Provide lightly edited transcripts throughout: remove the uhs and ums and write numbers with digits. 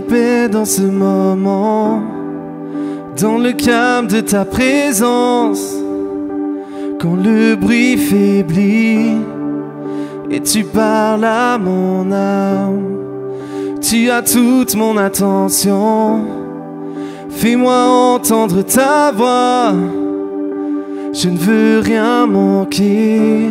paix dans ce moment, dans le calme de ta présence. Quand le bruit faiblit et tu parles à mon âme, tu as toute mon attention. Fais-moi entendre ta voix, je ne veux rien manquer.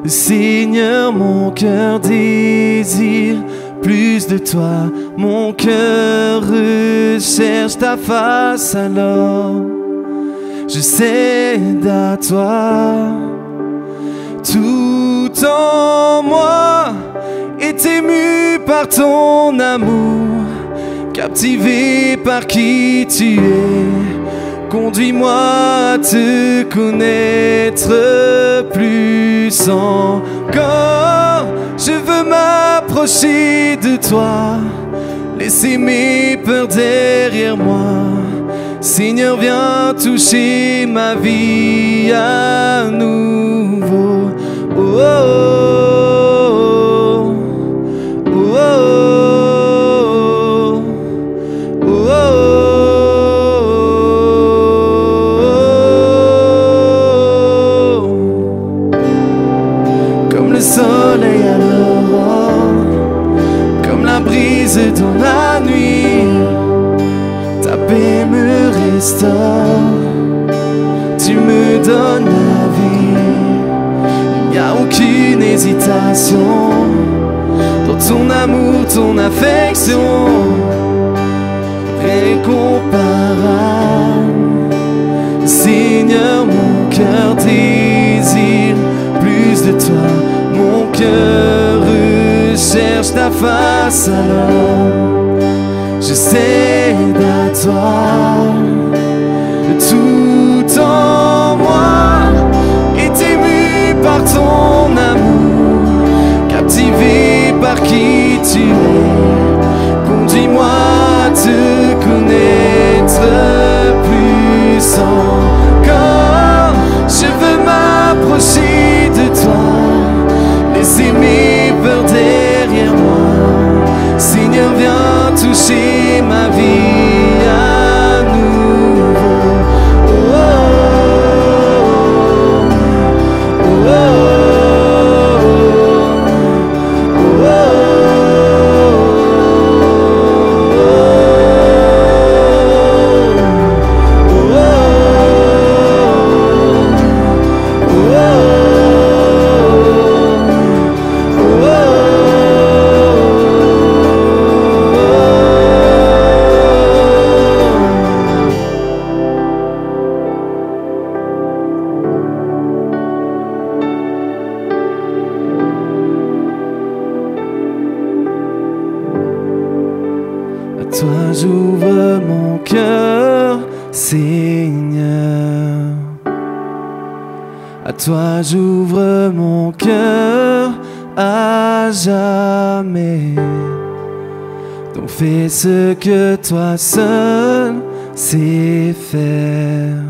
Seigneur, mon cœur désire plus de toi. Mon cœur recherche ta face, alors je cède à toi. Tout en moi est ému par ton amour, captivé par qui tu es. Conduis-moi à te connaître plus encore. Je veux m'approcher de toi, laisser mes peurs derrière moi. Seigneur, viens toucher ma vie à nouveau. Oh, oh, oh, oh, oh, oh. Comme le soleil à l'aurore, comme la brise dans la nuit, ta paix me restaure, tu me donnes la vie. Il n'y a aucune hésitation dans ton amour, ton affection, incomparable. Seigneur, mon cœur désire plus de toi. Mon cœur recherche ta face, alors je cède à toi. Tout en moi est ému par ton amour, captivé par qui tu es. Conduis-moi à te connaître plus encore. Je veux m'approcher de toi, laisser mes peurs derrière moi. Seigneur, viens toucher ma vie à nouveau. Oh, oh, oh, oh, oh, à toi j'ouvre mon cœur, Seigneur. À toi j'ouvre mon cœur à jamais. Donc fais ce que toi seul sais faire.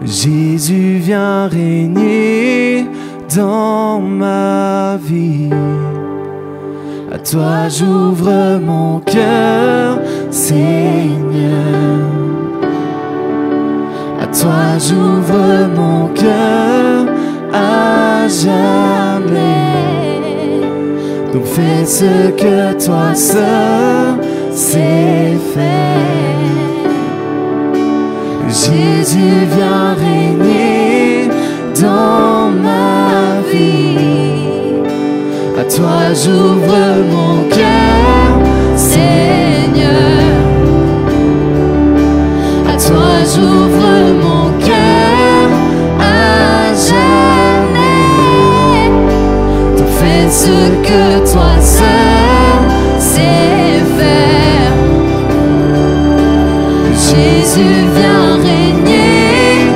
Jésus, viens régner dans ma vie. À toi j'ouvre mon cœur, Seigneur. À toi j'ouvre mon cœur à jamais. Donc fais ce que toi seul sais faire. Jésus, viens régner dans ma vie. À toi j'ouvre mon cœur, Seigneur. À toi j'ouvre mon cœur à jamais. Donc fais ce que toi seul sais faire. Jésus, viens régner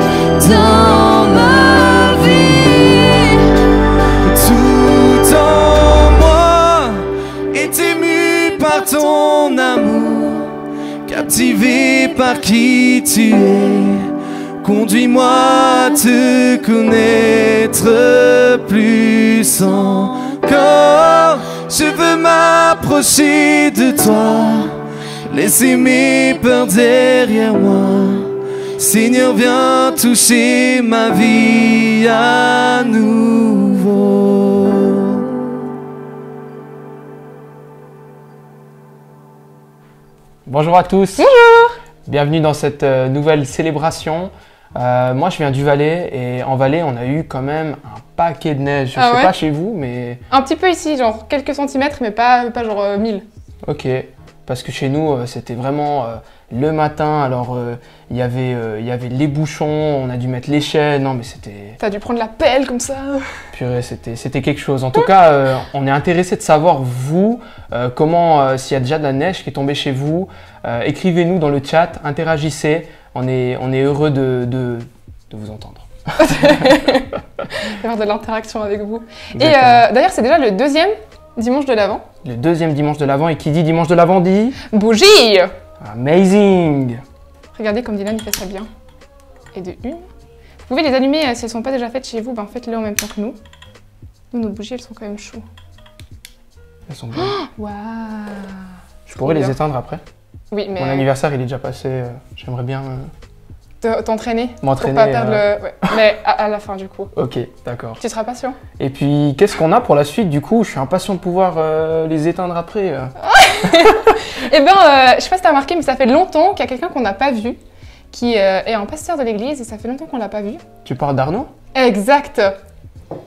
dans ma vie. Tout en moi est ému par ton amour, captivé par qui tu es. Conduis-moi à te connaître plus encore. Je Je veux m'approcher de toi, laisser mes peurs derrière moi. Seigneur, viens toucher ma vie à nouveau. Bonjour à tous. Bonjour. Bienvenue dans cette nouvelle célébration. Moi, je viens du Valais et en Valais, on a eu quand même un paquet de neige. Je sais pas chez vous, mais... Un petit peu ici, genre quelques centimètres, mais pas genre 1000. Ok, parce que chez nous, c'était vraiment le matin. Alors, il y avait les bouchons, on a dû mettre les chaînes. Non, mais c'était... T'as dû prendre la pelle comme ça. Purée, c'était quelque chose. En tout cas, on est intéressé de savoir, vous, comment, s'il y a déjà de la neige qui est tombée chez vous, écrivez-nous dans le chat, interagissez. On est heureux de vous entendre. D'avoir de l'interaction avec vous. Exactement. Et d'ailleurs, c'est déjà le deuxième dimanche de l'Avent. Le deuxième dimanche de l'Avent, et qui dit dimanche de l'Avent dit... Bougie. Amazing. Regardez comme Dylan fait ça bien. Et de une. Vous pouvez les allumer si elles ne sont pas déjà faites chez vous, ben faites-les en même temps que nous. Nous, nos bougies, elles sont quand même chaudes. Elles sont bien. Waouh. Je pourrais les éteindre après. Oui, mais... Mon anniversaire, il est déjà passé. J'aimerais bien... T'entraîner. M'entraîner, Pour pas perdre le... Ouais. Mais à la fin, du coup. Ok, d'accord. Tu seras patient. Et puis, qu'est-ce qu'on a pour la suite, du coup? Je suis impatient de pouvoir les éteindre après. Eh ben, je sais pas si t'as remarqué, mais ça fait longtemps qu'il y a quelqu'un qu'on n'a pas vu, qui est un pasteur de l'église, et ça fait longtemps qu'on l'a pas vu. Tu parles d'Arnaud? Exact.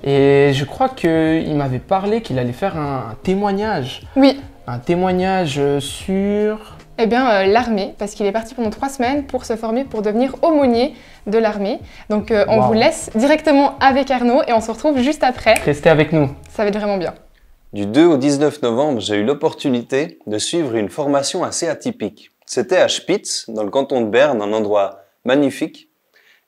Et je crois qu'il m'avait parlé qu'il allait faire un témoignage. Oui. Un témoignage sur... Eh bien, l'armée, parce qu'il est parti pendant 3 semaines pour se former pour devenir aumônier de l'armée. Donc, on vous laisse directement avec Arnaud et on se retrouve juste après. Restez avec nous. Ça va être vraiment bien. Du 2 au 19 novembre, j'ai eu l'opportunité de suivre une formation assez atypique. C'était à Spitz, dans le canton de Berne, un endroit magnifique.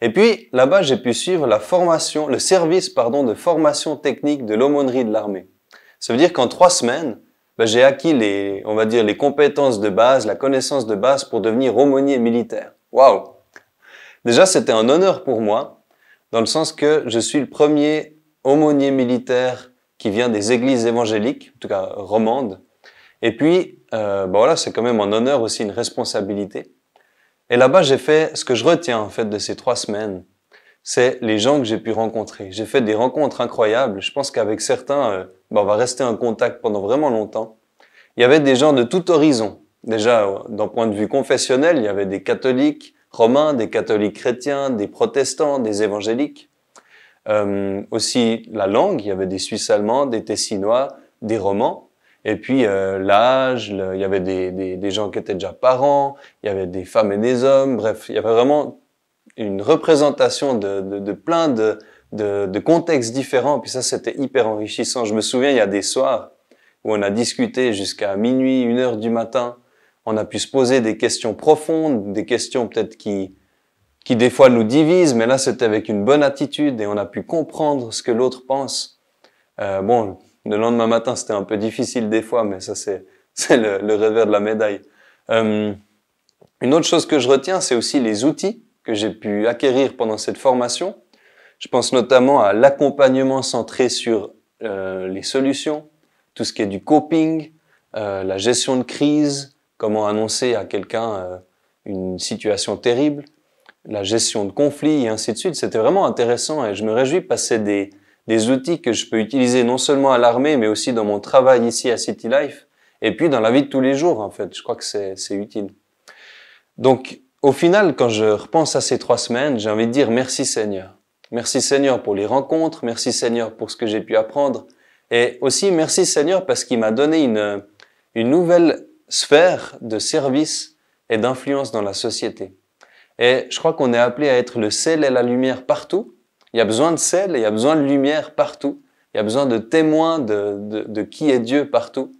Et puis, là-bas, j'ai pu suivre le service de formation technique de l'aumônerie de l'armée. Ça veut dire qu'en 3 semaines, j'ai acquis les compétences de base, la connaissance de base pour devenir aumônier militaire. Waouh! Déjà, c'était un honneur pour moi, dans le sens que je suis le premier aumônier militaire qui vient des églises évangéliques, en tout cas romandes. Et puis, voilà, c'est quand même un honneur, aussi une responsabilité. Et là-bas, j'ai fait ce que je retiens en fait de ces 3 semaines, c'est les gens que j'ai pu rencontrer. J'ai fait des rencontres incroyables. Je pense qu'avec certains, on va rester en contact pendant vraiment longtemps. Il y avait des gens de tout horizon. Déjà, d'un point de vue confessionnel, il y avait des catholiques romains, des catholiques chrétiens, des protestants, des évangéliques. Aussi la langue, il y avait des Suisses allemands, des Tessinois, des Romans. Et puis l'âge, il y avait des gens qui étaient déjà parents, il y avait des femmes et des hommes. Bref, il y avait vraiment une représentation de plein de contextes différents. Puis ça, c'était hyper enrichissant. Je me souviens, il y a des soirs où on a discuté jusqu'à minuit, 1h du matin. On a pu se poser des questions profondes, des questions peut-être qui des fois nous divisent, mais là, c'était avec une bonne attitude et on a pu comprendre ce que l'autre pense. Le lendemain matin, c'était un peu difficile des fois, mais ça, c'est le revers de la médaille. Une autre chose que je retiens, c'est aussi les outils que j'ai pu acquérir pendant cette formation. Je pense notamment à l'accompagnement centré sur les solutions, tout ce qui est du coping, la gestion de crise, comment annoncer à quelqu'un une situation terrible, la gestion de conflits et ainsi de suite. C'était vraiment intéressant et je me réjouis parce que c'est des outils que je peux utiliser non seulement à l'armée, mais aussi dans mon travail ici à City Life et puis dans la vie de tous les jours, en fait. Je crois que c'est utile. Donc, au final, quand je repense à ces 3 semaines, j'ai envie de dire merci Seigneur. Merci Seigneur pour les rencontres, merci Seigneur pour ce que j'ai pu apprendre et aussi merci Seigneur parce qu'il m'a donné une nouvelle sphère de service et d'influence dans la société. Et je crois qu'on est appelé à être le sel et la lumière partout. Il y a besoin de sel et il y a besoin de lumière partout. Il y a besoin de témoins de qui est Dieu partout.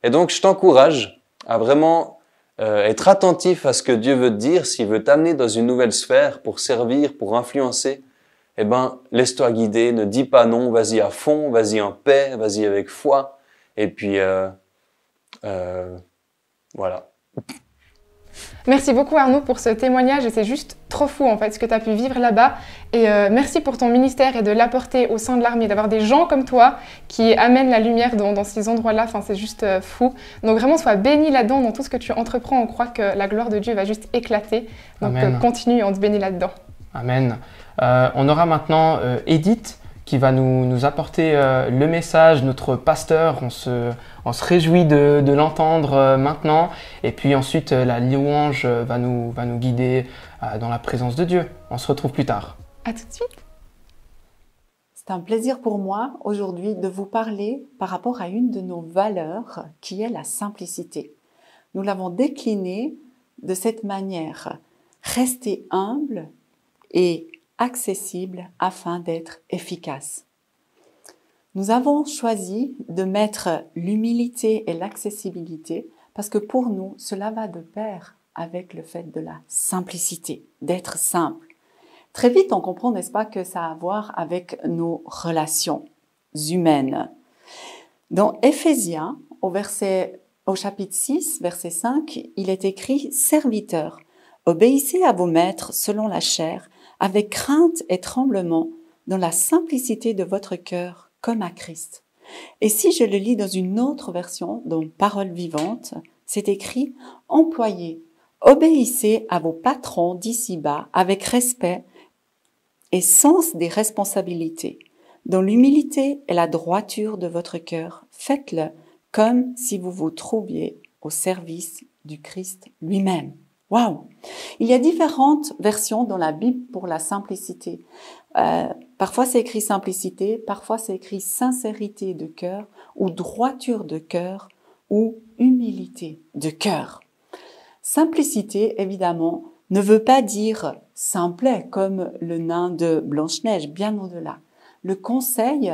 Et donc, je t'encourage à vraiment être attentif à ce que Dieu veut te dire, s'il veut t'amener dans une nouvelle sphère pour servir, pour influencer. Eh ben, laisse-toi guider, ne dis pas non, vas-y à fond, vas-y en paix, vas-y avec foi. Et puis, voilà. Merci beaucoup Arnaud pour ce témoignage et c'est juste trop fou en fait ce que tu as pu vivre là-bas et merci pour ton ministère et de l'apporter au sein de l'armée, d'avoir des gens comme toi qui amènent la lumière dans ces endroits-là, enfin, c'est juste fou. Donc vraiment sois béni là-dedans, dans tout ce que tu entreprends, on croit que la gloire de Dieu va juste éclater, donc continue et on te bénit là-dedans. Amen. On aura maintenant Edith qui va nous apporter le message, notre pasteur. On se réjouit de l'entendre maintenant. Et puis ensuite, la louange va nous guider dans la présence de Dieu. On se retrouve plus tard. À tout de suite. C'est un plaisir pour moi aujourd'hui de vous parler par rapport à une de nos valeurs qui est la simplicité. Nous l'avons déclinée de cette manière. Rester humble et accessible afin d'être efficace. Nous avons choisi de mettre l'humilité et l'accessibilité parce que pour nous, cela va de pair avec le fait de la simplicité, d'être simple. Très vite, on comprend, n'est-ce pas, que ça a à voir avec nos relations humaines. Dans Éphésiens, au chapitre 6, verset 5, il est écrit « Serviteurs, obéissez à vos maîtres selon la chair, avec crainte et tremblement, dans la simplicité de votre cœur, comme à Christ. » Et si je le lis dans une autre version, dans Parole vivante, c'est écrit « Employés, obéissez à vos patrons d'ici-bas avec respect et sens des responsabilités. Dans l'humilité et la droiture de votre cœur, faites-le comme si vous vous trouviez au service du Christ lui-même. » Waouh! Il y a différentes versions dans la Bible pour la simplicité. Parfois c'est écrit simplicité, parfois c'est écrit sincérité de cœur ou droiture de cœur ou humilité de cœur. Simplicité, évidemment, ne veut pas dire simplet comme le nain de Blanche-Neige, bien au-delà. Le conseil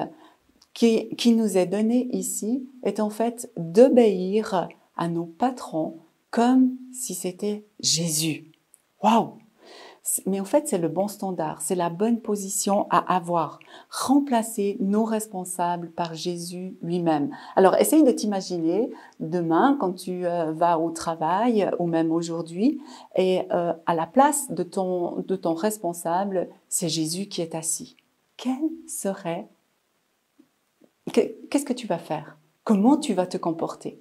qui nous est donné ici est en fait d'obéir à nos patrons comme si c'était Jésus. Waouh! Mais en fait, c'est le bon standard, c'est la bonne position à avoir. Remplacer nos responsables par Jésus lui-même. Alors, essaye de t'imaginer demain, quand tu vas au travail, ou même aujourd'hui, et à la place de ton responsable, c'est Jésus qui est assis. Qu'est-ce que tu vas faire? Comment tu vas te comporter?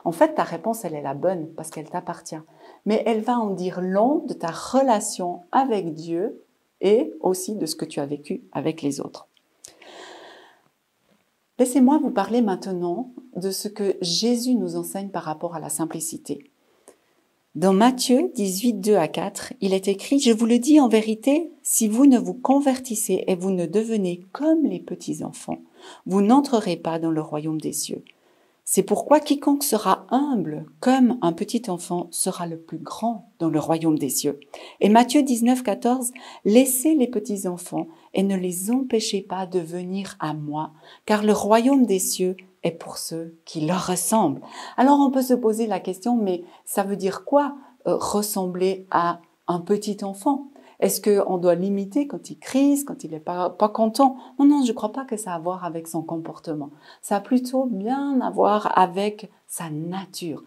En fait, ta réponse, elle est la bonne parce qu'elle t'appartient. Mais elle va en dire long de ta relation avec Dieu et aussi de ce que tu as vécu avec les autres. Laissez-moi vous parler maintenant de ce que Jésus nous enseigne par rapport à la simplicité. Dans Matthieu 18, 2 à 4, il est écrit « Je vous le dis en vérité, si vous ne vous convertissez et vous ne devenez comme les petits-enfants, vous n'entrerez pas dans le royaume des cieux. C'est pourquoi quiconque sera humble comme un petit enfant sera le plus grand dans le royaume des cieux. » Et Matthieu 19, 14, « Laissez les petits enfants et ne les empêchez pas de venir à moi, car le royaume des cieux est pour ceux qui leur ressemblent. » Alors on peut se poser la question, mais ça veut dire quoi ressembler à un petit enfant? Est-ce qu'on doit l'imiter quand il crie, quand il n'est pas content? Non, je ne crois pas que ça a à voir avec son comportement. Ça a plutôt bien à voir avec sa nature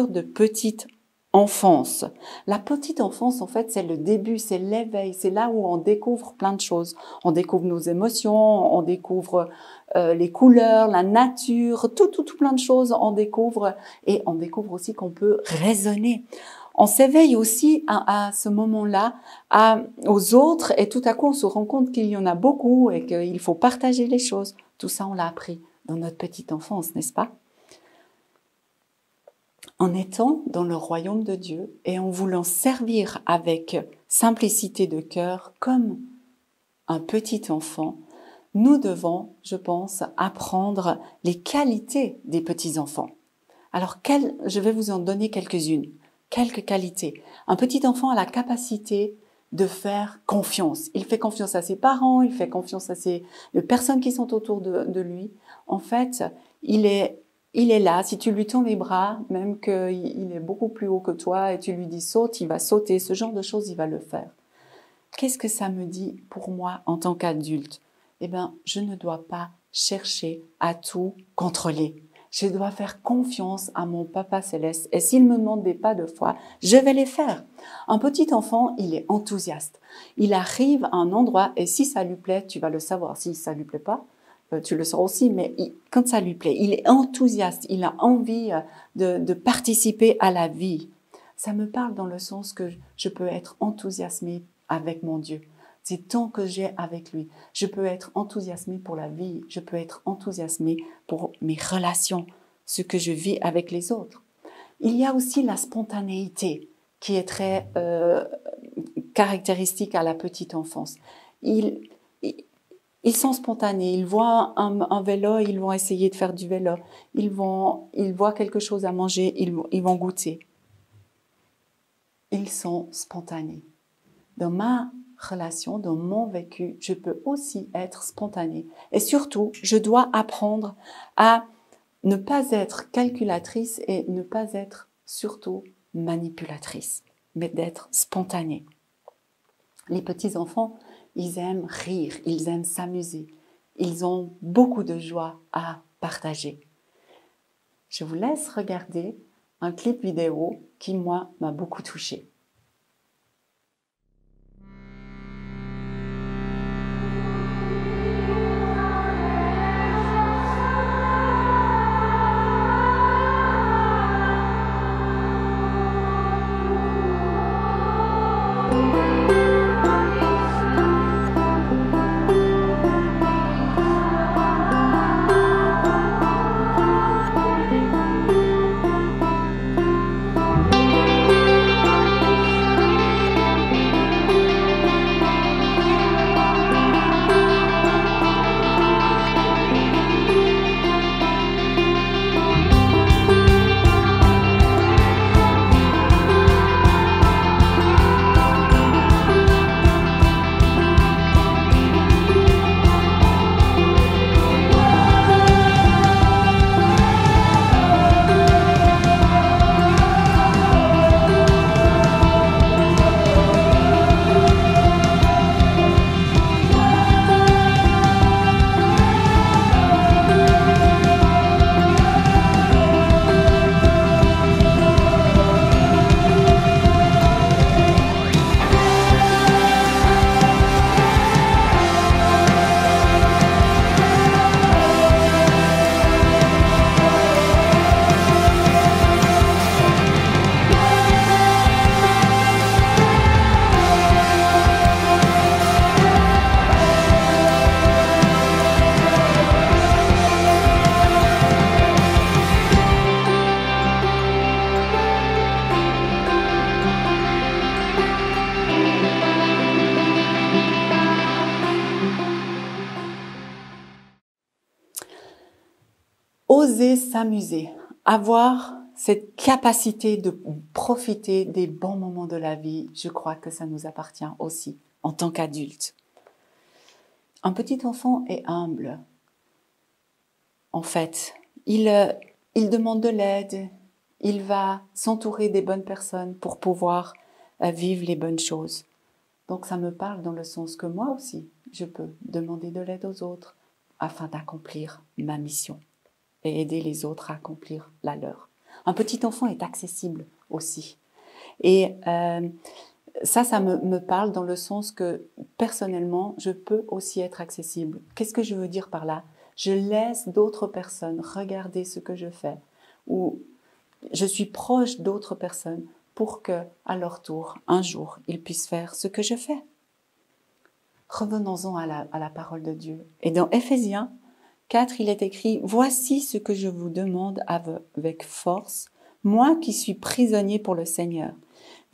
de petite enfance. La petite enfance, en fait, c'est le début, c'est l'éveil, c'est là où on découvre plein de choses. On découvre nos émotions, on découvre les couleurs, la nature, tout plein de choses on découvre. Et on découvre aussi qu'on peut raisonner. On s'éveille aussi à ce moment-là aux autres et tout à coup on se rend compte qu'il y en a beaucoup et qu'il faut partager les choses. Tout ça on l'a appris dans notre petite enfance, n'est-ce pas? En étant dans le royaume de Dieu et en voulant servir avec simplicité de cœur comme un petit enfant, nous devons, je pense, apprendre les qualités des petits enfants. Alors je vais vous en donner quelques-unes. Quelques qualités. Un petit enfant a la capacité de faire confiance. Il fait confiance à ses parents, il fait confiance à les personnes qui sont autour de lui. En fait, il est là. Si tu lui tends les bras, même qu'il est beaucoup plus haut que toi et tu lui dis saute, il va sauter. Ce genre de choses, il va le faire. Qu'est-ce que ça me dit pour moi en tant qu'adulte? Eh bien, je ne dois pas chercher à tout contrôler. Je dois faire confiance à mon Papa Céleste. Et s'il me demande des pas de foi, je vais les faire. Un petit enfant, il est enthousiaste. Il arrive à un endroit et si ça lui plaît, tu vas le savoir. Si ça lui plaît pas, tu le sauras aussi. Mais quand ça lui plaît, il est enthousiaste. Il a envie de participer à la vie. Ça me parle dans le sens que je peux être enthousiasmée avec mon Dieu. C'est tant que j'ai avec lui. Je peux être enthousiasmée pour la vie. Je peux être enthousiasmée pour mes relations, ce que je vis avec les autres. Il y a aussi la spontanéité qui est très caractéristique à la petite enfance. Ils sont spontanés. Ils voient un vélo, ils vont essayer de faire du vélo. Ils voient quelque chose à manger, ils vont goûter. Ils sont spontanés. Dans ma relation, dans mon vécu, je peux aussi être spontanée. Et surtout, je dois apprendre à ne pas être calculatrice et ne pas être surtout manipulatrice, mais d'être spontanée. Les petits-enfants, ils aiment rire, ils aiment s'amuser. Ils ont beaucoup de joie à partager. Je vous laisse regarder un clip vidéo qui, moi, m'a beaucoup touchée. Oser s'amuser, avoir cette capacité de profiter des bons moments de la vie, je crois que ça nous appartient aussi en tant qu'adultes. Un petit enfant est humble. En fait, il demande de l'aide, il va s'entourer des bonnes personnes pour pouvoir vivre les bonnes choses. Donc ça me parle dans le sens que moi aussi, je peux demander de l'aide aux autres afin d'accomplir ma mission et aider les autres à accomplir la leur. Un petit enfant est accessible aussi. Et ça me parle dans le sens que personnellement, je peux aussi être accessible. Qu'est-ce que je veux dire par là? Je laisse d'autres personnes regarder ce que je fais ou je suis proche d'autres personnes pour que, à leur tour, un jour, ils puissent faire ce que je fais. Revenons-en à la parole de Dieu. Et dans Éphésiens 4, il est écrit « Voici ce que je vous demande avec force, moi qui suis prisonnier pour le Seigneur.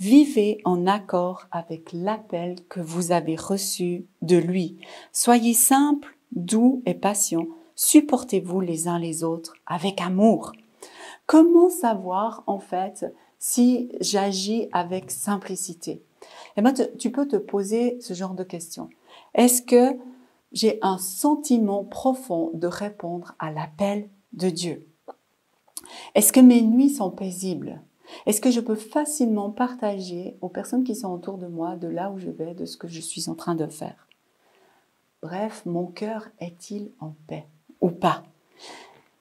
Vivez en accord avec l'appel que vous avez reçu de lui. Soyez simples, doux et patients. Supportez-vous les uns les autres avec amour. » Comment savoir, en fait, si j'agis avec simplicité? Et bien, tu peux te poser ce genre de questions. Est-ce que j'ai un sentiment profond de répondre à l'appel de Dieu? Est-ce que mes nuits sont paisibles? Est-ce que je peux facilement partager aux personnes qui sont autour de moi de là où je vais, de ce que je suis en train de faire? Bref, mon cœur est-il en paix ou pas?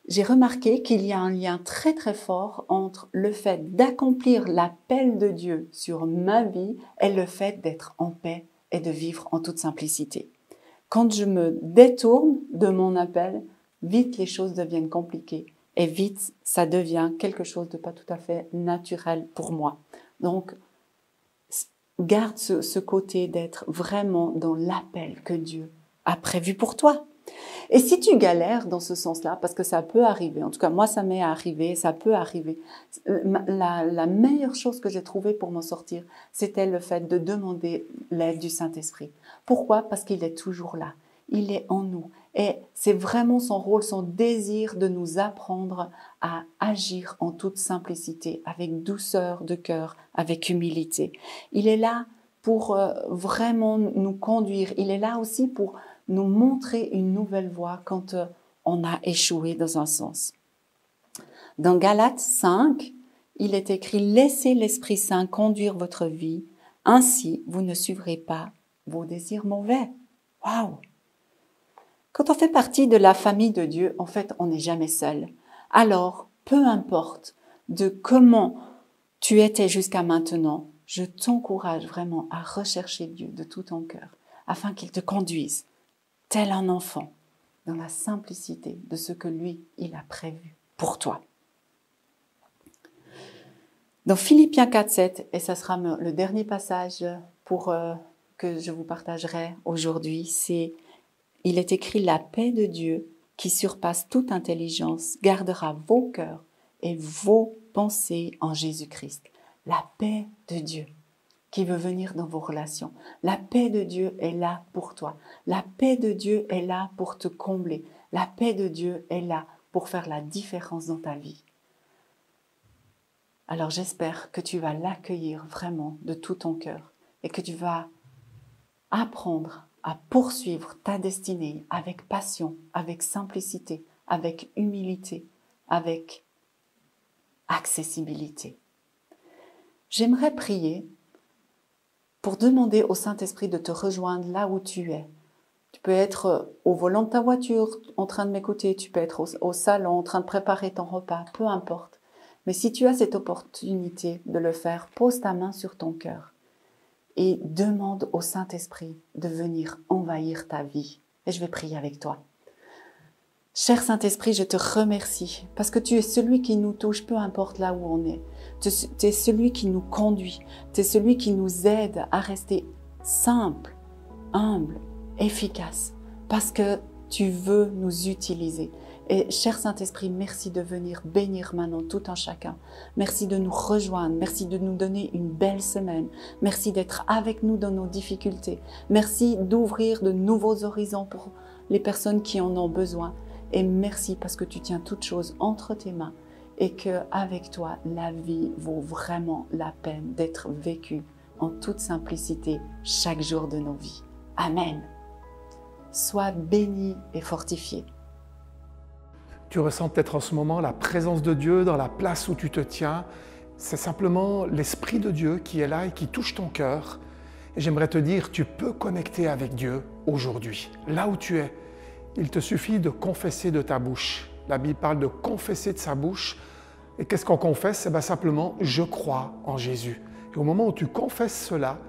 j'ai remarqué qu'il y a un lien très très fort entre le fait d'accomplir l'appel de Dieu sur ma vie et le fait d'être en paix et de vivre en toute simplicité. Quand je me détourne de mon appel, vite les choses deviennent compliquées et vite ça devient quelque chose de pas tout à fait naturel pour moi. Donc, garde ce côté d'être vraiment dans l'appel que Dieu a prévu pour toi. Et si tu galères dans ce sens-là, parce que ça peut arriver, en tout cas moi ça m'est arrivé, ça peut arriver, la meilleure chose que j'ai trouvée pour m'en sortir, c'était le fait de demander l'aide du Saint-Esprit. Pourquoi? Parce qu'il est toujours là, il est en nous. Et c'est vraiment son rôle, son désir de nous apprendre à agir en toute simplicité, avec douceur de cœur, avec humilité. Il est là pour vraiment nous conduire, il est là aussi pour nous montrer une nouvelle voie quand on a échoué dans un sens. Dans Galates 5, il est écrit « Laissez l'Esprit Saint conduire votre vie, ainsi vous ne suivrez pas vos désirs mauvais. » Waouh! Quand on fait partie de la famille de Dieu, en fait, on n'est jamais seul. Alors, peu importe de comment tu étais jusqu'à maintenant, je t'encourage vraiment à rechercher Dieu de tout ton cœur, afin qu'il te conduise tel un enfant, dans la simplicité de ce que lui, il a prévu pour toi. Dans Philippiens 4:7, et ça sera le dernier passage que je vous partagerai aujourd'hui, il est écrit « La paix de Dieu qui surpasse toute intelligence gardera vos cœurs et vos pensées en Jésus-Christ. » La paix de Dieu qui veut venir dans vos relations. La paix de Dieu est là pour toi. La paix de Dieu est là pour te combler. La paix de Dieu est là pour faire la différence dans ta vie. Alors j'espère que tu vas l'accueillir vraiment de tout ton cœur et que tu vas apprendre à poursuivre ta destinée avec passion, avec simplicité, avec humilité, avec accessibilité. J'aimerais prier pour demander au Saint-Esprit de te rejoindre là où tu es. Tu peux être au volant de ta voiture en train de m'écouter, tu peux être au salon en train de préparer ton repas, peu importe. Mais si tu as cette opportunité de le faire, pose ta main sur ton cœur et demande au Saint-Esprit de venir envahir ta vie. Et je vais prier avec toi. Cher Saint-Esprit, je te remercie parce que tu es celui qui nous touche, peu importe là où on est. Tu es celui qui nous conduit, tu es celui qui nous aide à rester simple, humble, efficace, parce que tu veux nous utiliser. Et cher Saint-Esprit, merci de venir bénir maintenant tout un chacun. Merci de nous rejoindre, merci de nous donner une belle semaine. Merci d'être avec nous dans nos difficultés. Merci d'ouvrir de nouveaux horizons pour les personnes qui en ont besoin. Et merci parce que tu tiens toutes choses entre tes mains et qu'avec toi, la vie vaut vraiment la peine d'être vécue en toute simplicité chaque jour de nos vies. Amen. Sois béni et fortifié. Tu ressens peut-être en ce moment la présence de Dieu dans la place où tu te tiens. C'est simplement l'Esprit de Dieu qui est là et qui touche ton cœur. Et j'aimerais te dire, tu peux connecter avec Dieu aujourd'hui, là où tu es. Il te suffit de confesser de ta bouche. La Bible parle de confesser de sa bouche. Et qu'est-ce qu'on confesse? C'est simplement « je crois en Jésus ». Et au moment où tu confesses cela,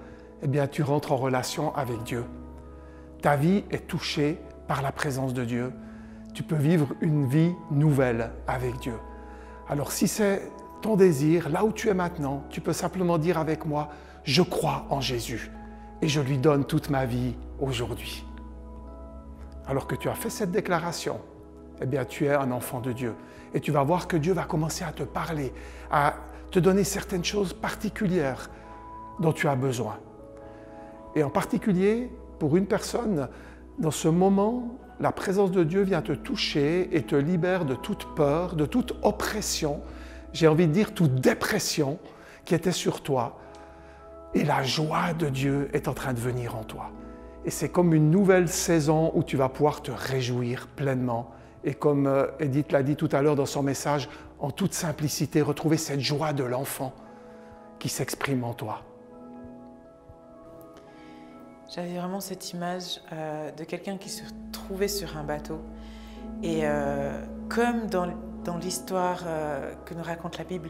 eh bien, tu rentres en relation avec Dieu. Ta vie est touchée par la présence de Dieu. Tu peux vivre une vie nouvelle avec Dieu. Alors si c'est ton désir, là où tu es maintenant, tu peux simplement dire avec moi « je crois en Jésus » et je lui donne toute ma vie aujourd'hui. Alors que tu as fait cette déclaration, eh bien, tu es un enfant de Dieu. Et tu vas voir que Dieu va commencer à te parler, à te donner certaines choses particulières dont tu as besoin. Et en particulier, pour une personne, dans ce moment, la présence de Dieu vient te toucher et te libère de toute peur, de toute oppression, j'ai envie de dire toute dépression qui était sur toi. Et la joie de Dieu est en train de venir en toi. Et c'est comme une nouvelle saison où tu vas pouvoir te réjouir pleinement. Et comme Edith l'a dit tout à l'heure dans son message, en toute simplicité, retrouver cette joie de l'enfant qui s'exprime en toi. J'avais vraiment cette image de quelqu'un qui se trouvait sur un bateau Et comme dans l'histoire que nous raconte la Bible,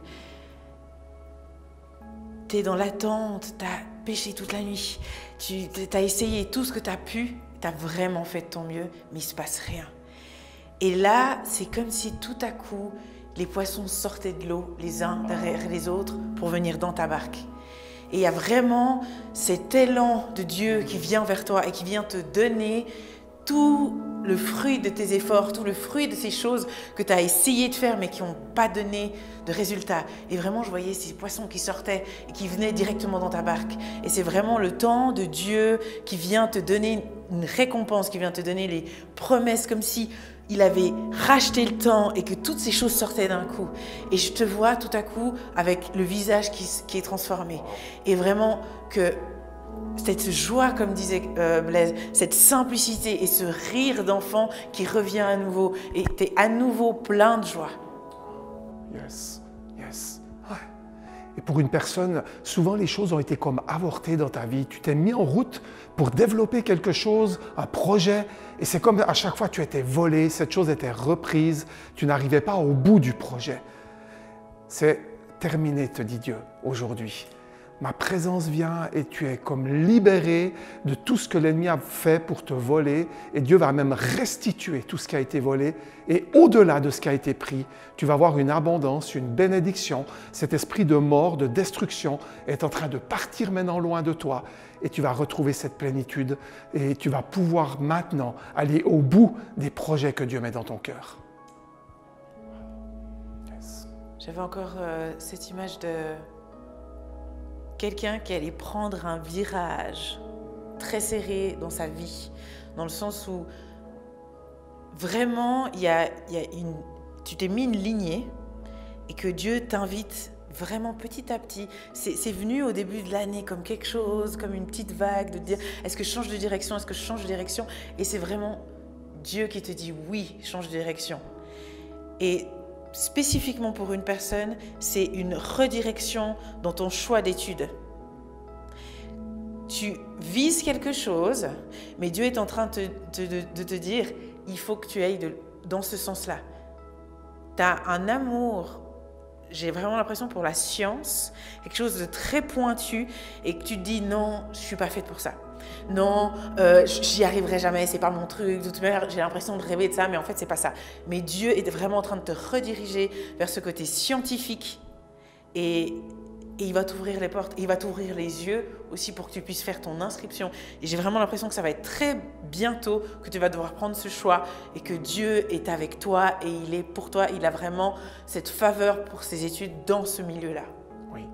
tu es dans l'attente, tu as péché toute la nuit, tu as essayé tout ce que tu as pu, tu as vraiment fait de ton mieux, mais il ne se passe rien. Et là, c'est comme si tout à coup, les poissons sortaient de l'eau, les uns derrière les autres, pour venir dans ta barque. Et il y a vraiment cet élan de Dieu qui vient vers toi et qui vient te donner tout le fruit de tes efforts, tout le fruit de ces choses que tu as essayé de faire mais qui n'ont pas donné de résultat. Et vraiment, je voyais ces poissons qui sortaient et qui venaient directement dans ta barque. Et c'est vraiment le temps de Dieu qui vient te donner une récompense, qui vient te donner les promesses comme si il avait racheté le temps et que toutes ces choses sortaient d'un coup. Et je te vois tout à coup avec le visage qui est transformé. Et vraiment que cette joie, comme disait Blaise, cette simplicité et ce rire d'enfant qui revient à nouveau. Et tu es à nouveau plein de joie. Yes, yes. Ouais. Et pour une personne, souvent les choses ont été comme avortées dans ta vie. Tu t'es mis en route pour développer quelque chose, un projet, et c'est comme à chaque fois tu étais volé, cette chose était reprise, tu n'arrivais pas au bout du projet. C'est terminé, te dit Dieu, aujourd'hui. Ma présence vient et tu es comme libéré de tout ce que l'ennemi a fait pour te voler, et Dieu va même restituer tout ce qui a été volé, et au-delà de ce qui a été pris, tu vas avoir une abondance, une bénédiction. Cet esprit de mort, de destruction est en train de partir maintenant loin de toi, et tu vas retrouver cette plénitude, et tu vas pouvoir maintenant aller au bout des projets que Dieu met dans ton cœur. Yes. J'avais encore cette image de quelqu'un qui allait prendre un virage très serré dans sa vie, dans le sens où vraiment tu t'es mis une lignée et que Dieu t'invite vraiment petit à petit. C'est venu au début de l'année comme quelque chose, comme une petite vague de dire est-ce que je change de direction, est-ce que je change de direction? Et c'est vraiment Dieu qui te dit oui, change de direction. Et spécifiquement pour une personne, c'est une redirection dans ton choix d'études. Tu vises quelque chose, mais Dieu est en train de te dire, il faut que tu ailles dans ce sens-là. Tu as un amour, j'ai vraiment l'impression pour la science, quelque chose de très pointu, et que tu te dis non, je ne suis pas faite pour ça. Non, j'y arriverai jamais, c'est pas mon truc, de toute manière j'ai l'impression de rêver de ça, mais en fait c'est pas ça. Mais Dieu est vraiment en train de te rediriger vers ce côté scientifique, et il va t'ouvrir les portes, et il va t'ouvrir les yeux aussi pour que tu puisses faire ton inscription. Et j'ai vraiment l'impression que ça va être très bientôt que tu vas devoir prendre ce choix, et que Dieu est avec toi, et il est pour toi, il a vraiment cette faveur pour ses études dans ce milieu-là. Oui,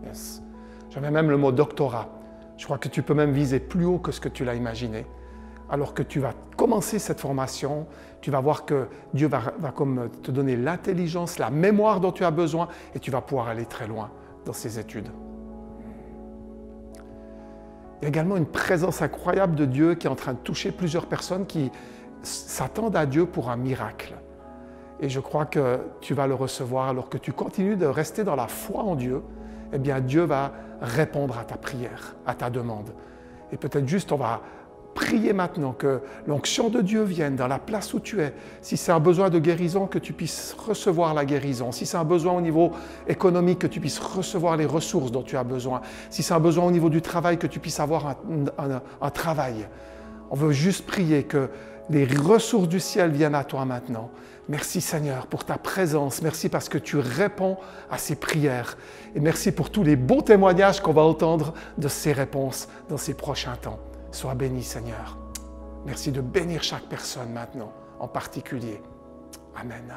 yes. J'avais même le mot doctorat. Je crois que tu peux même viser plus haut que ce que tu l'as imaginé. Alors que tu vas commencer cette formation, tu vas voir que Dieu va comme te donner l'intelligence, la mémoire dont tu as besoin, et tu vas pouvoir aller très loin dans ces études. Il y a également une présence incroyable de Dieu qui est en train de toucher plusieurs personnes qui s'attendent à Dieu pour un miracle. Et je crois que tu vas le recevoir alors que tu continues de rester dans la foi en Dieu. Eh bien, Dieu va répondre à ta prière, à ta demande. Et peut-être juste, on va prier maintenant que l'onction de Dieu vienne dans la place où tu es. Si c'est un besoin de guérison, que tu puisses recevoir la guérison. Si c'est un besoin au niveau économique, que tu puisses recevoir les ressources dont tu as besoin. Si c'est un besoin au niveau du travail, que tu puisses avoir un travail. On veut juste prier que les ressources du ciel viennent à toi maintenant. Merci Seigneur pour ta présence. Merci parce que tu réponds à ces prières. Et merci pour tous les beaux témoignages qu'on va entendre de ces réponses dans ces prochains temps. Sois béni Seigneur. Merci de bénir chaque personne maintenant, en particulier. Amen.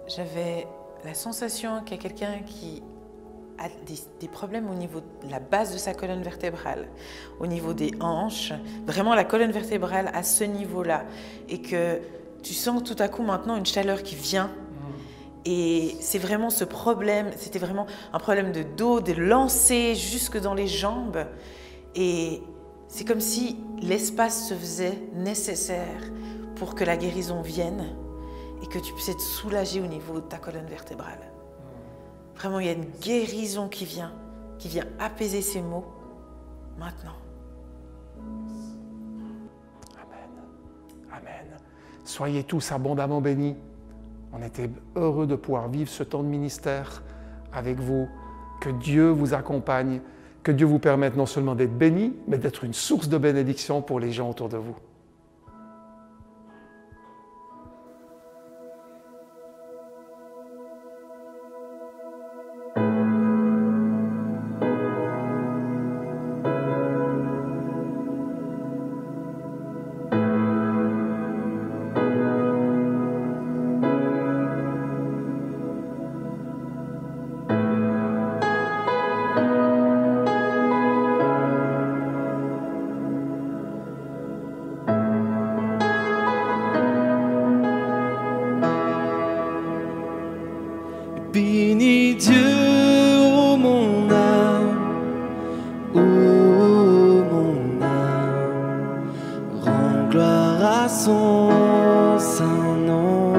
J'avais la sensation qu'il y a quelqu'un qui a des problèmes au niveau de la base de sa colonne vertébrale, au niveau des hanches, vraiment la colonne vertébrale à ce niveau-là, et que tu sens tout à coup maintenant une chaleur qui vient, et c'est vraiment ce problème, c'était vraiment un problème de dos, de lancer jusque dans les jambes, et c'est comme si l'espace se faisait nécessaire pour que la guérison vienne, et que tu puisses être soulagé au niveau de ta colonne vertébrale. Vraiment, il y a une guérison qui vient apaiser ces maux maintenant. Amen. Amen. Soyez tous abondamment bénis. On était heureux de pouvoir vivre ce temps de ministère avec vous. Que Dieu vous accompagne, que Dieu vous permette non seulement d'être bénis, mais d'être une source de bénédiction pour les gens autour de vous. Bénis Dieu, ô mon âme, ô mon âme, rends gloire à son saint nom.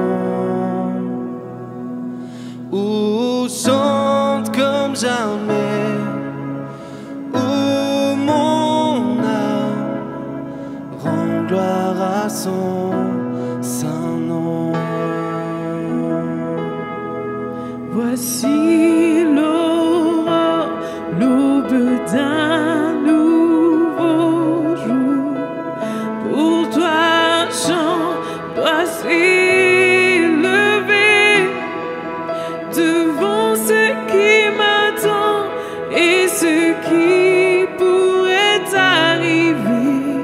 Ô chante comme jamais, ô mon âme, rends gloire à son saint nom. Voici l'aurore, l'aube d'un nouveau jour. Pour toi un chant doit s'élever devant ce qui m'attend et ce qui pourrait arriver.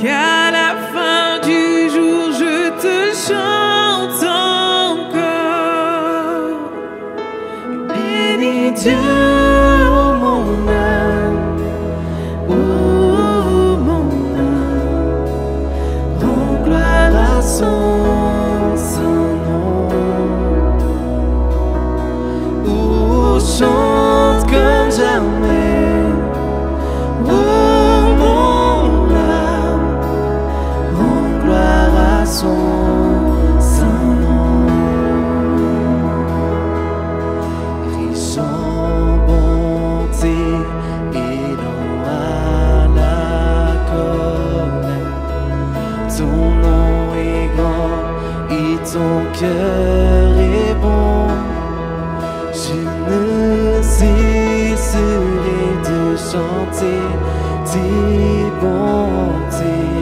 Qu'à la fin du jour je te chante encore. Bénis Dieu, ô mon âme, ô mon âme, rends gloire à son saint nom. Ô chante comme jamais, ô mon âme, rends gloire à son saint nom. Riche en bonté et non à la colère, ton nom est grand et ton cœur est bon. Je ne cesserai de chanter tes bontés.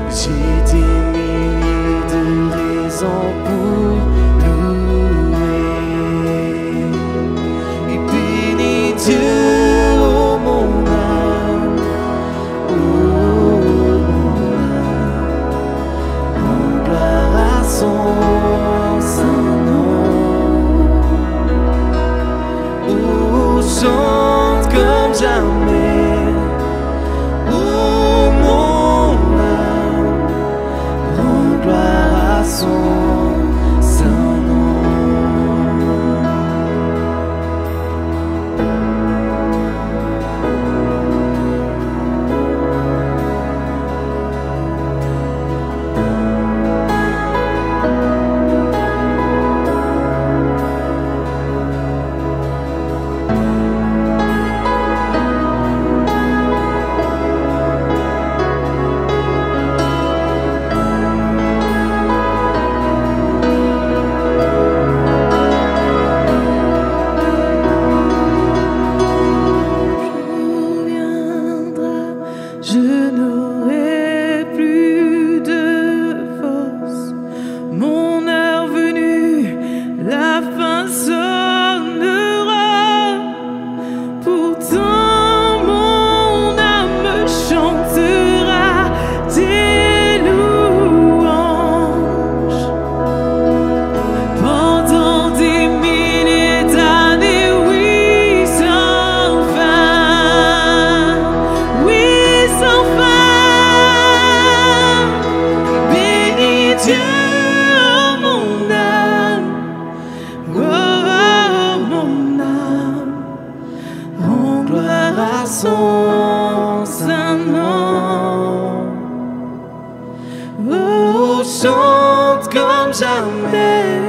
J'ai des milliers de raisons pour louer. Et bénis Dieu, ô mon âme, ô mon âme, rends gloire à son saint nom. Ô chante comme jamais, ô mon âme, rends gloire à son saint nom. Je n'aurai plus de force. Mon heure venue, la fin sonnera. Pourtant, mon âme chantera tes louanges. Pendant des milliers d'années, oui, sans fin. Oui, sans fin. Bénis Dieu, oh mon âme, oh mon âme, rends gloire à son saint nom. Oh, chante comme jamais,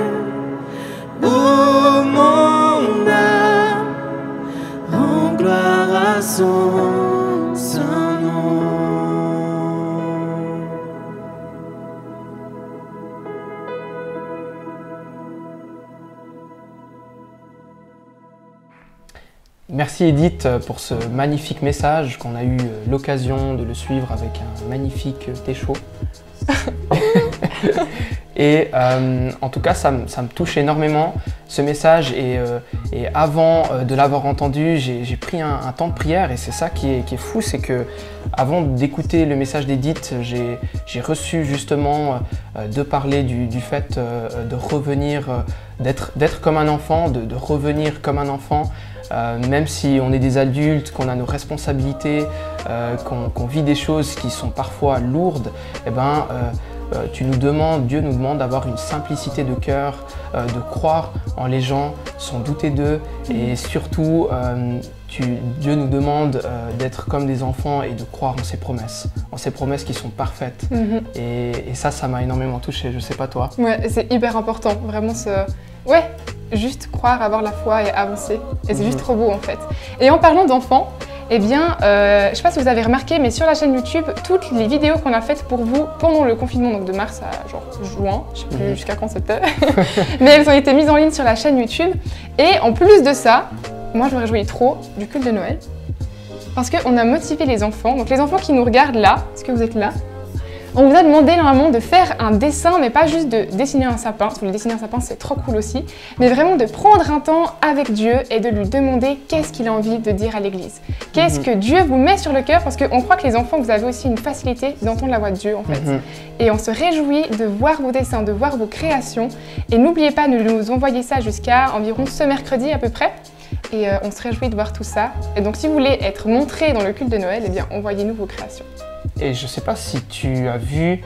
oh mon âme, rends gloire à son saint nom. Merci Edith pour ce magnifique message qu'on a eu l'occasion de le suivre avec un magnifique thé chaud. Et en tout cas, ça me touche énormément ce message et avant de l'avoir entendu, j'ai pris un temps de prière et c'est ça qui est fou, c'est que avant d'écouter le message d'Edith, j'ai reçu justement de parler du fait de revenir, d'être comme un enfant, de revenir comme un enfant. Même si on est des adultes, qu'on a nos responsabilités, qu'on vit des choses qui sont parfois lourdes, eh ben, Dieu nous demande d'avoir une simplicité de cœur, de croire en les gens sans douter d'eux et surtout Dieu nous demande d'être comme des enfants et de croire en ses promesses qui sont parfaites. Et ça m'a énormément touchée, je sais pas toi. Ouais, c'est hyper important, vraiment ouais, juste croire, avoir la foi et avancer. Et c'est juste trop beau en fait. Et en parlant d'enfants, eh bien, je ne sais pas si vous avez remarqué, mais sur la chaîne YouTube, toutes les vidéos qu'on a faites pour vous pendant le confinement, donc de mars à genre juin, je ne sais plus jusqu'à quand c'était, mais elles ont été mises en ligne sur la chaîne YouTube. Et en plus de ça, moi je me réjouis trop du culte de Noël, parce qu'on a motivé les enfants, donc les enfants qui nous regardent là, est-ce que vous êtes là ? On vous a demandé normalement de faire un dessin, mais pas juste de dessiner un sapin, parce que le dessiner un sapin c'est trop cool aussi, mais vraiment de prendre un temps avec Dieu et de lui demander qu'est-ce qu'il a envie de dire à l'église. Qu'est-ce que Dieu vous met sur le cœur, parce qu'on croit que les enfants, vous avez aussi une facilité d'entendre la voix de Dieu en fait. Et on se réjouit de voir vos dessins, de voir vos créations. Et n'oubliez pas de nous envoyer ça jusqu'à environ ce mercredi à peu près. Et on se réjouit de voir tout ça. Et donc si vous voulez être montré dans le culte de Noël, eh bien envoyez-nous vos créations. Et je ne sais pas si tu as vu,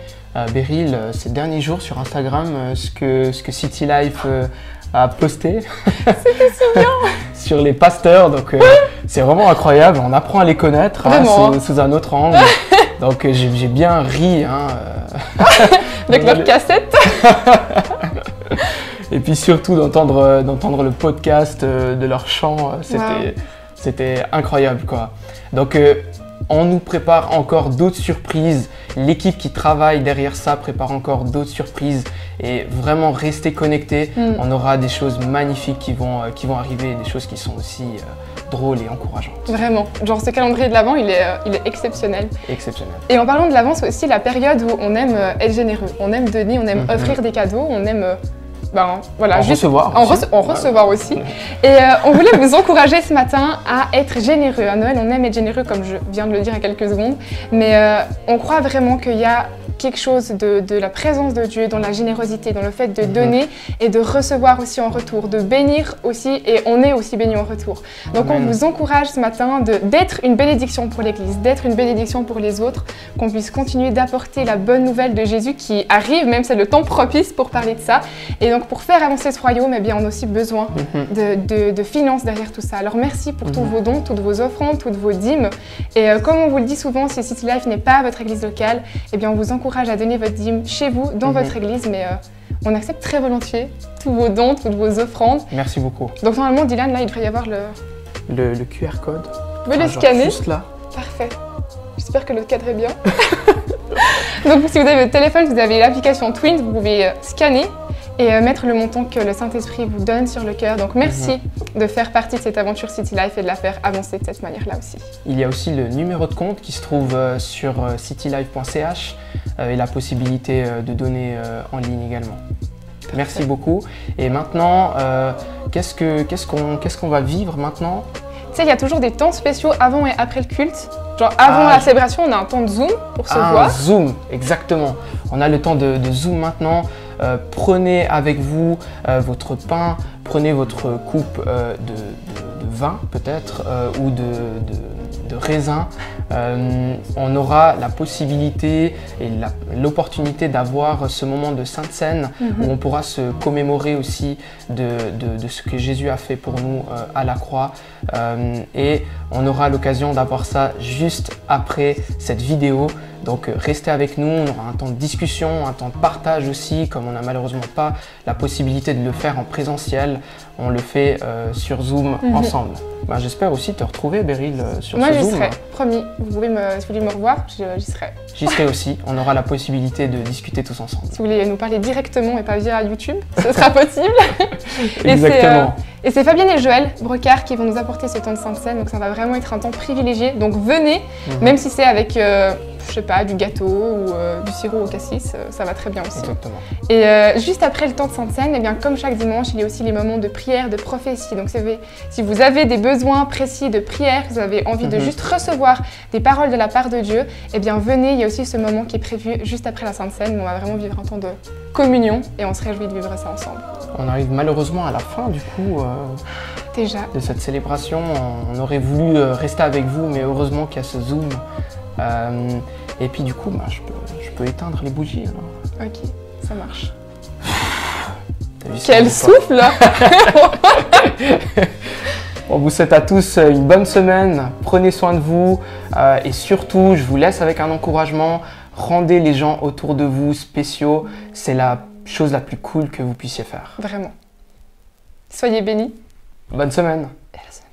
Beryl, ces derniers jours sur Instagram, ce que City Life a posté. C'était si bien. Sur les pasteurs, donc c'est vraiment incroyable, on apprend à les connaître sous un autre angle. Donc j'ai bien ri. Avec notre cassette. Et puis surtout d'entendre le podcast de leur chant, c'était incroyable quoi. Donc on nous prépare encore d'autres surprises. L'équipe qui travaille derrière ça prépare encore d'autres surprises. Et vraiment, restez connectés. On aura des choses magnifiques qui vont arriver, des choses qui sont aussi drôles et encourageantes. Vraiment. Genre ce calendrier de l'Avent, il est exceptionnel. Exceptionnel. Et en parlant de l'Avent, c'est aussi la période où on aime être généreux. On aime donner, on aime offrir des cadeaux, on aime... recevoir aussi. Et on voulait vous encourager ce matin à être généreux. À Noël, on aime être généreux, comme je viens de le dire il y a quelques secondes. Mais on croit vraiment qu'il y a quelque chose de la présence de Dieu dans la générosité, dans le fait de donner et de recevoir aussi en retour, de bénir aussi, et on est aussi béni en retour. Donc on vous encourage ce matin d'être une bénédiction pour l'Église, d'être une bénédiction pour les autres, qu'on puisse continuer d'apporter la bonne nouvelle de Jésus qui arrive, même c'est le temps propice pour parler de ça. Et donc pour faire avancer ce royaume, eh bien, on a aussi besoin de finances derrière tout ça. Alors merci pour tous vos dons, toutes vos offrandes, toutes vos dîmes. Et comme on vous le dit souvent, si City Life n'est pas votre église locale, eh bien on vous encourage à donner votre dîme chez vous, dans votre église, mais on accepte très volontiers tous vos dons, toutes vos offrandes. Merci beaucoup. Donc normalement, Dylan, là, il devrait y avoir le QR code. Vous pouvez le scanner. Juste là. Parfait. J'espère que le cadre est bien. Donc si vous avez votre téléphone, vous avez l'application Twint, vous pouvez scanner et mettre le montant que le Saint-Esprit vous donne sur le cœur. Donc merci de faire partie de cette aventure City Life et de la faire avancer de cette manière-là aussi. Il y a aussi le numéro de compte qui se trouve sur citylife.ch et la possibilité de donner en ligne également. Merci beaucoup. Et maintenant, qu'est-ce qu'on va vivre maintenant ? Tu sais, il y a toujours des temps spéciaux avant et après le culte. Genre avant la célébration, on a un temps de Zoom pour se voir. Zoom, exactement. On a le temps de Zoom maintenant. Prenez avec vous votre pain, prenez votre coupe de vin peut-être ou de raisin. On aura la possibilité et l'opportunité d'avoir ce moment de Sainte Seine où on pourra se commémorer aussi de ce que Jésus a fait pour nous à la croix. Et on aura l'occasion d'avoir ça juste après cette vidéo. Donc restez avec nous, on aura un temps de discussion, un temps de partage aussi, comme on n'a malheureusement pas la possibilité de le faire en présentiel, on le fait sur Zoom ensemble. Ben, j'espère aussi te retrouver, Beryl, sur ce Zoom. Moi j'y serai, promis, vous voulez me revoir, j'y serai. J'y serai aussi, on aura la possibilité de discuter tous ensemble. Si vous voulez nous parler directement et pas via YouTube, ce sera possible. Exactement. Et c'est Fabienne et Joël Brocard qui vont nous apporter ce temps de Sainte Seine, donc ça va vraiment être un temps privilégié. Donc venez, même si c'est avec, je sais pas, du gâteau ou du sirop au cassis, ça va très bien aussi. Exactement. Et juste après le temps de Sainte Seine, eh bien, comme chaque dimanche, il y a aussi les moments de prière, de prophétie. Donc si vous avez des besoins précis de prière, vous avez envie de juste recevoir des paroles de la part de Dieu, eh bien venez, il y a aussi ce moment qui est prévu juste après la Sainte Seine où on va vraiment vivre un temps de communion et on se réjouit de vivre ça ensemble. On arrive malheureusement à la fin du coup Déjà. de cette célébration. On aurait voulu rester avec vous, mais heureusement qu'il y a ce Zoom. Et puis du coup, bah, je peux éteindre les bougies alors. Ok, ça marche. T'as vu, Quel souffle là. On vous souhaite à tous une bonne semaine, prenez soin de vous et surtout, je vous laisse avec un encouragement. Rendez les gens autour de vous spéciaux, c'est la chose la plus cool que vous puissiez faire. Vraiment. Soyez bénis. Bonne semaine. Et à la semaine.